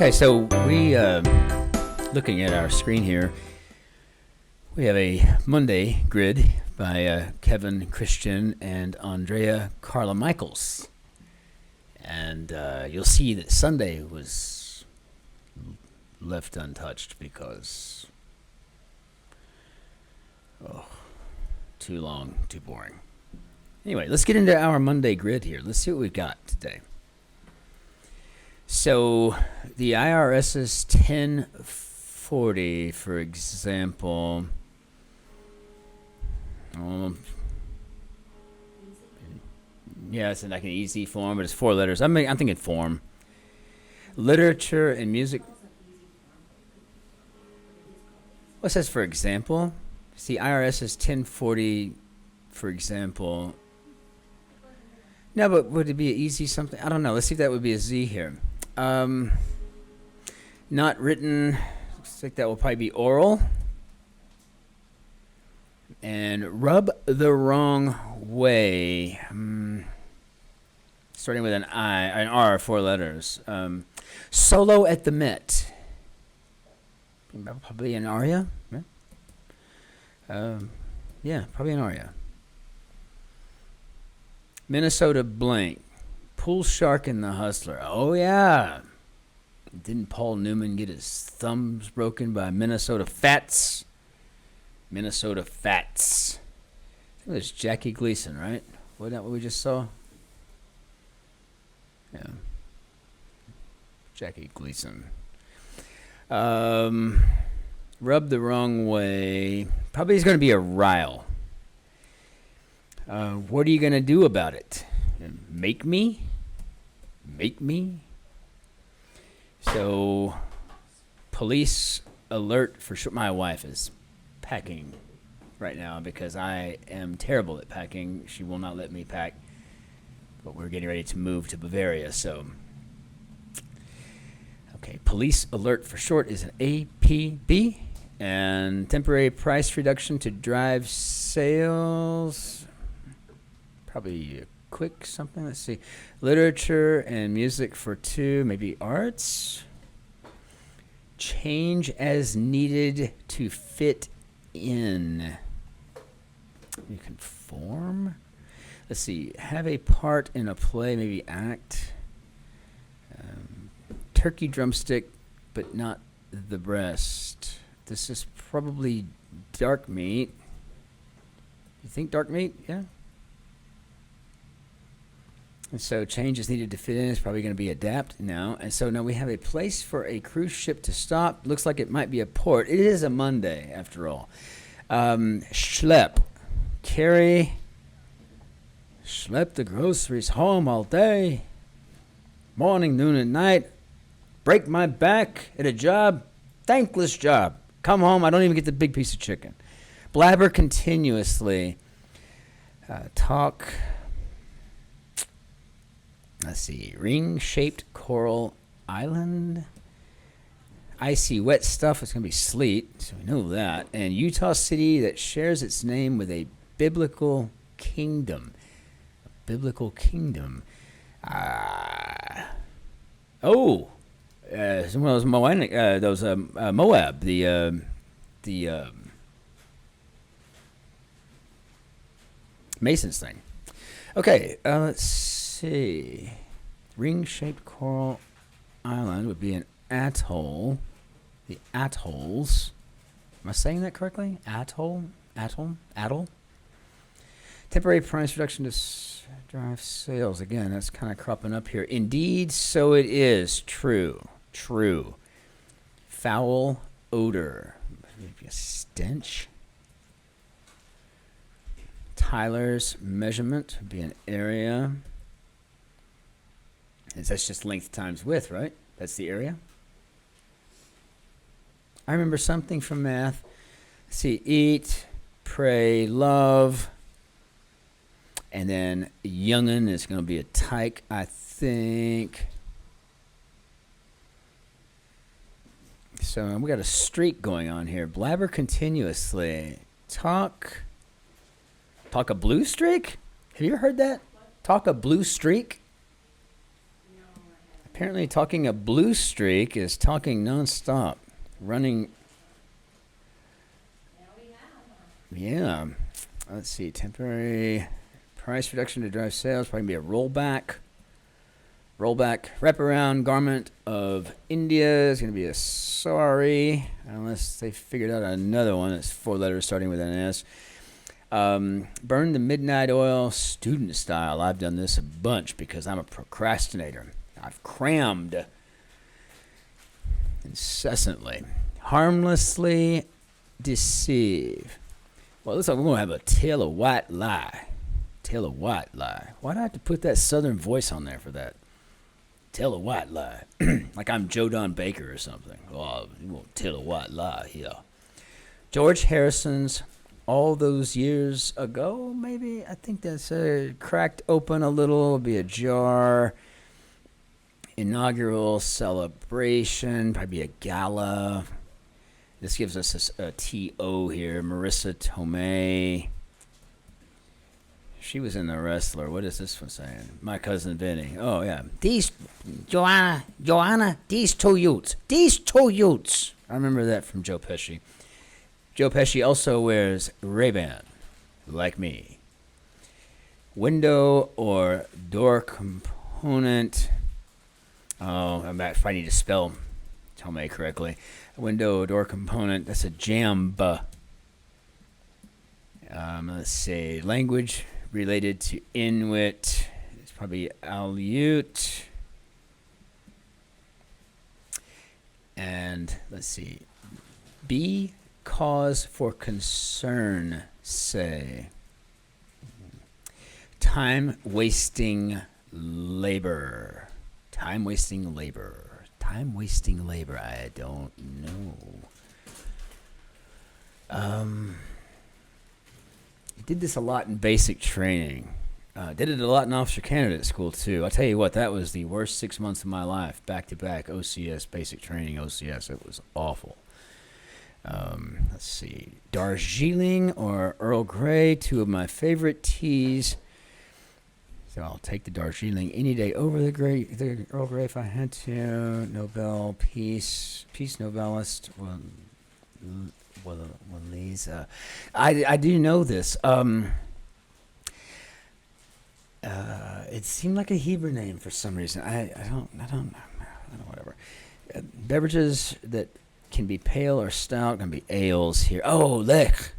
Okay, so we, looking at our screen here, we have a Monday grid by Kevin Christian and Andrea Carla Michaels. And you'll see that Sunday was left untouched because, too long, too boring. Anyway, let's get into our Monday grid here. Let's see what we've got today. So the IRS's 1040, for example, yeah, it's in like an easy form, but it's 4 letters. I'm thinking form. Literature and music. What says for example? See, IRS's 1040, for example. No, but would it be an easy something? I don't know. Let's see if that would be a Z here. Not written. Looks like that will probably be oral. And rub the wrong way. Starting with an R, 4 letters. Solo at the Met. Probably an aria. Yeah, probably an aria. Minnesota blank. Pool shark and the hustler. Oh, yeah. Didn't Paul Newman get his thumbs broken by Minnesota Fats? Minnesota Fats. I think it was Jackie Gleason, right? Wasn't that what we just saw? Yeah. Jackie Gleason. Rub the wrong way. Probably is going to be a rile. What are you going to do about it? Make me? Make me? So, police alert for sure. My wife is packing right now because I am terrible at packing. She will not let me pack. But we're getting ready to move to Bavaria, so. Okay, police alert for short is an APB. And temporary price reduction to drive sales. Probably a quick something. Let's see. Literature and music for 2. Maybe arts. Change as needed to fit in. You can form. Let's see. Have a part in a play. Maybe act. Turkey drumstick, but not the breast. This is probably dark meat. You think dark meat? Yeah. And so change is needed to fit in. It's probably going to be adapt now. And so now we have a place for a cruise ship to stop. Looks like it might be a port. It is a Monday, after all. Schlep. Carry. Schlep the groceries home all day. Morning, noon, and night. Break my back at a job. Thankless job. Come home. I don't even get the big piece of chicken. Blabber continuously. Talk. Let's see. Ring-shaped coral island. Icy wet stuff. It's going to be sleet, so we know that. And Utah City that shares its name with a biblical kingdom. A biblical kingdom. Some of those Moab. The Masons thing. Okay, let's see. Ring-shaped coral island would be an atoll. The atolls. Am I saying that correctly? Atoll? Temporary price reduction to drive sales. Again, that's kind of cropping up here. Indeed, so it is. True. Foul odor. Maybe a stench. Tyler's measurement would be an area. And that's just length times width, right? That's the area. I remember something from math. Let's see. Eat, pray, love. And then youngin is going to be a tyke, I think. So we got a streak going on here. Blabber continuously. Talk a blue streak? Have you ever heard that? Talk a blue streak? Apparently, talking a blue streak is talking nonstop, running. Yeah. Let's see. Temporary price reduction to drive sales. Probably be a rollback. Wraparound garment of India is going to be a sorry, unless they figured out another one that's 4 letters starting with an S. Burn the midnight oil student style. I've done this a bunch because I'm a procrastinator. I've crammed incessantly. Harmlessly deceive. Well, it looks like we're going to have a tale of white lie. Tale of white lie. Why do I have to put that southern voice on there for that? Tell a white lie. Like I'm Joe Don Baker or something. Oh, you won't tell a white lie here. George Harrison's All Those Years Ago, maybe? I think that's cracked open a little. It'll be a jar. Inaugural celebration. Probably a gala. This gives us a T.O. here. Marissa Tomei. She was in The Wrestler. What is this one saying? My Cousin Vinny. Oh, yeah. Joanna, these two Utes. I remember that from Joe Pesci. Joe Pesci also wears Ray-Ban, like me. Window or door component. Oh, if I need to spell Tomei correctly. Window or door component. That's a jamba. Let's see. Language related to Inuit. It's probably Aleut. And let's see. Be cause for concern, say. Time-wasting labor. Time-wasting labor. Time-wasting labor. I don't know. Did this a lot in basic training. Did it a lot in officer candidate school, too. I'll tell you what, that was the worst 6 months of my life. Back-to-back OCS, basic training OCS. It was awful. Let's see. Darjeeling or Earl Grey, 2 of my favorite teas. So I'll take the Darjeeling any day over the Earl Grey if I had to. Nobel Peace Novelist. I do know this. It seemed like a Hebrew name for some reason. I don't know. Whatever. Beverages that can be pale or stout. Gonna be ales here. Oh, lech.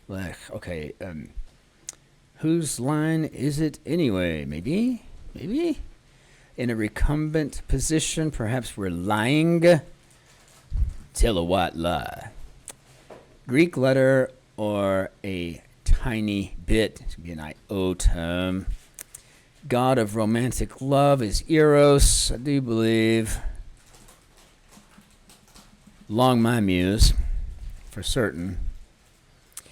Okay. Whose line is it anyway? Maybe. In a recumbent position, perhaps we're lying. Tell a white lie. Greek letter or a tiny bit. It's going to be an I-O term. God of romantic love is Eros, I do believe. Long my muse, for certain.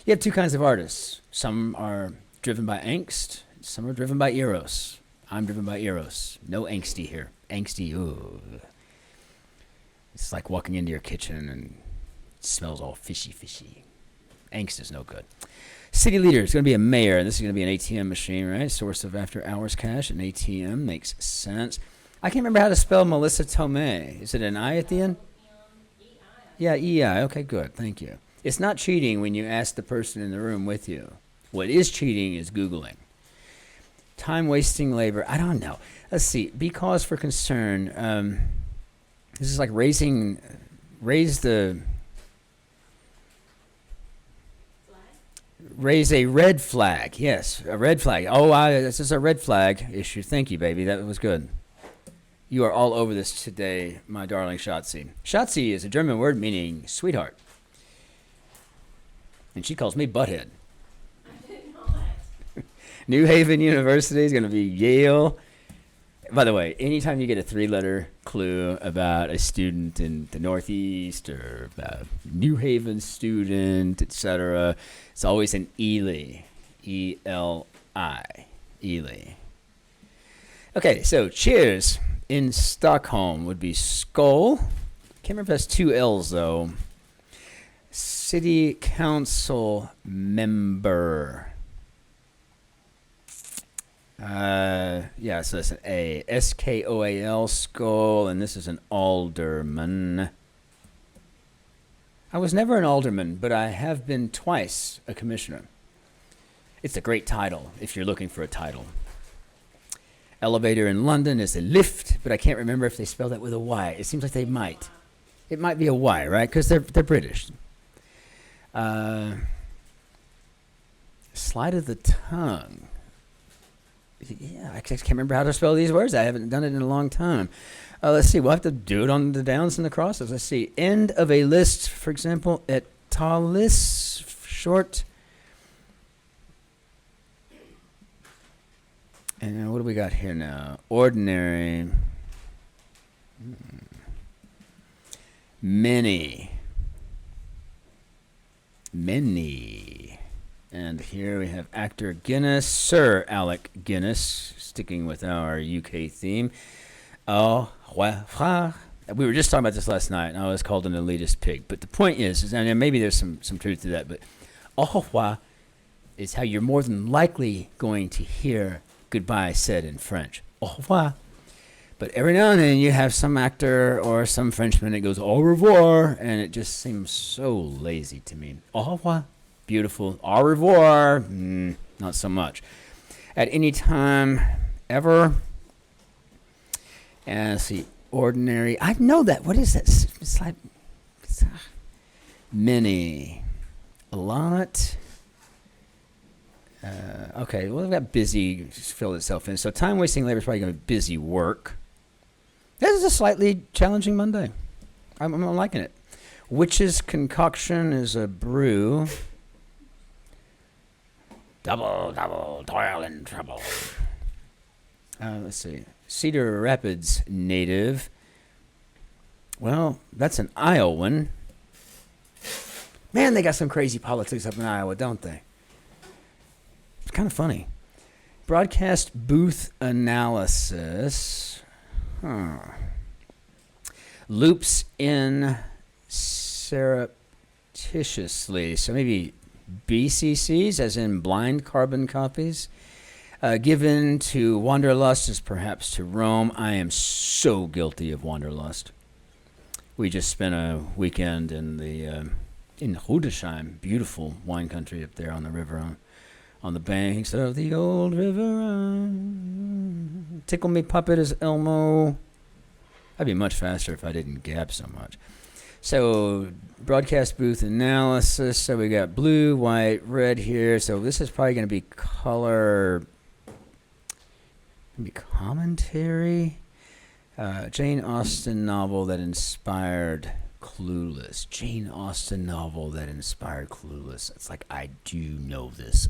You have 2 kinds of artists. Some are driven by angst. Some are driven by Eros. I'm driven by Eros. No angsty here. Angsty, ooh. It's like walking into your kitchen and it smells all fishy. Angst is no good. City leader is going to be a mayor. This is going to be an ATM machine, right? Source of after-hours cash. An ATM makes sense. I can't remember how to spell Melissa Tomei. Is it an I at the end? Yeah, E-I. Okay, good. Thank you. It's not cheating when you ask the person in the room with you. What is cheating is Googling. Time-wasting labor. I don't know. Let's see. Be cause for concern. This is like raise a red flag. Yes, a red flag. Oh, this is a red flag issue. Thank you, baby. That was good. You are all over this today, my darling Schatzi. Schatzi is a German word meaning sweetheart. And she calls me butthead. I didn't know that. New Haven University is going to be Yale. By the way, anytime you get a 3-letter clue about a student in the Northeast or about New Haven student, etc., it's always an Ely. E-L-I. Ely. Okay, so cheers in Stockholm would be skull. Can't remember if that's 2 L's, though. City council member. Yeah, so it's an A. S-K-O-A-L, skull, and this is an alderman. I was never an alderman, but I have been twice a commissioner. It's a great title if you're looking for a title. Elevator in London is a lift, but I can't remember if they spell that with a Y. It seems like they might. It might be a Y, right? Because they're British. Slide of the tongue. Yeah, I just can't remember how to spell these words. I haven't done it in a long time. Let's see. We'll have to do it on the downs and the crosses. Let's see. End of a list, for example, etalis, short. And what do we got here now? Ordinary. Many. Many. And here we have actor Guinness, Sir Alec Guinness, sticking with our UK theme. Oh, we were just talking about this last night, and I was called an elitist pig. But the point is and maybe there's some truth to that, but au revoir is how you're more than likely going to hear goodbye said in French. Au revoir. But every now and then you have some actor or some Frenchman that goes au revoir, and it just seems so lazy to me. Au revoir. Beautiful. Au revoir. Not so much. At any time, ever. And let's see. Ordinary. I know that. What is that? It's like many. A lot. Okay. Well, we've got busy filled itself in. So time wasting labor is probably going to be busy work. This is a slightly challenging Monday. I'm liking it. Witch's concoction is a brew. Double, toil and trouble. Let's see. Cedar Rapids native. Well, that's an Iowan. Man, they got some crazy politics up in Iowa, don't they? It's kind of funny. Broadcast booth analysis. Loops in surreptitiously. So maybe BCCs, as in blind carbon copies. Given to wanderlust as perhaps to roam. I am so guilty of wanderlust. We just spent a weekend in Rudesheim, beautiful wine country up there on the river, on the banks of the old river. Tickle Me Puppet is Elmo. I'd be much faster if I didn't gab so much. So, broadcast booth analysis. So we got blue, white, red here. So this is probably going to be color. Maybe commentary. Jane Austen novel that inspired Clueless. Jane Austen novel that inspired Clueless. It's like, I do know this.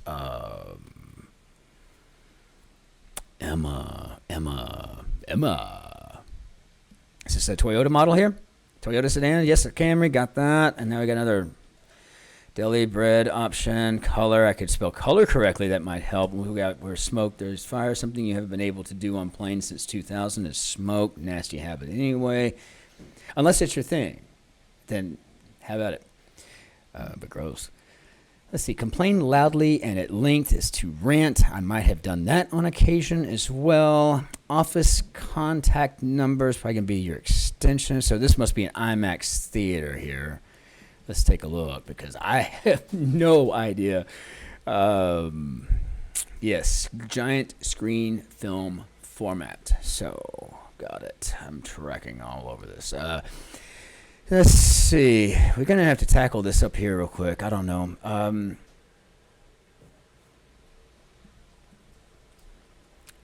Emma. Is this a Toyota model here? Toyota sedan? Yes, a Camry. Got that. And now we got another deli bread option. Color. I could spell color correctly. That might help. We got where smoke, there's fire. Something you haven't been able to do on planes since 2000 is smoke. Nasty habit anyway. Unless it's your thing. Then have at it. But gross. Let's see. Complain loudly and at length is to rant. I might have done that on occasion as well. Office contact numbers. Probably going to be your extension. So this must be an IMAX theater here. Let's take a look because I have no idea. Yes. Giant screen film format. So got it. I'm tracking all over this. Let's see. We're going to have to tackle this up here real quick. I don't know.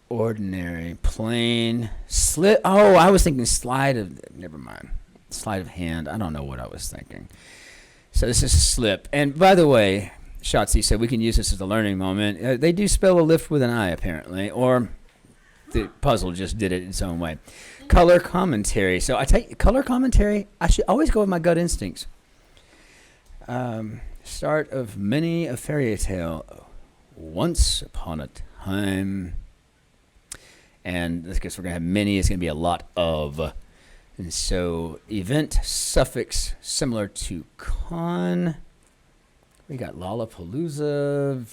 Ordinary, plain, slip. Oh, I was thinking slide of, never mind. Sleight of hand. I don't know what I was thinking. So this is a slip. And by the way, Shotzi said we can use this as a learning moment. They do spell a lift with an I, apparently. Or the puzzle just did it its own way. Color commentary. So I take color commentary. I should always go with my gut instincts. Start of many a fairy tale. Once upon a time. And I guess we're going to have many. It's going to be a lot of. And so event suffix similar to con. We got Lollapalooza.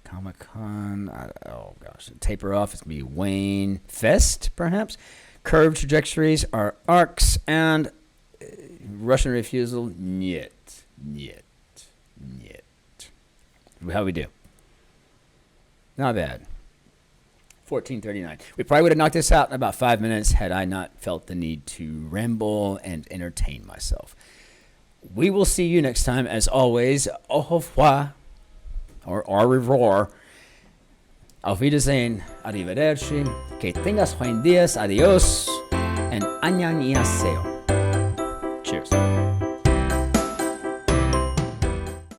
Comic-Con. Oh, gosh. Taper off. It's going to be Wayne Fest, perhaps. Curved trajectories are arcs. And Russian refusal, niet. How we do? Not bad. 14:39. We probably would have knocked this out in about 5 minutes had I not felt the need to ramble and entertain myself. We will see you next time. As always, au revoir, or au revoir. Auf Wiedersehen, arrivederci, que tengas buen días, adios, and annyeonghaseyo. Cheers.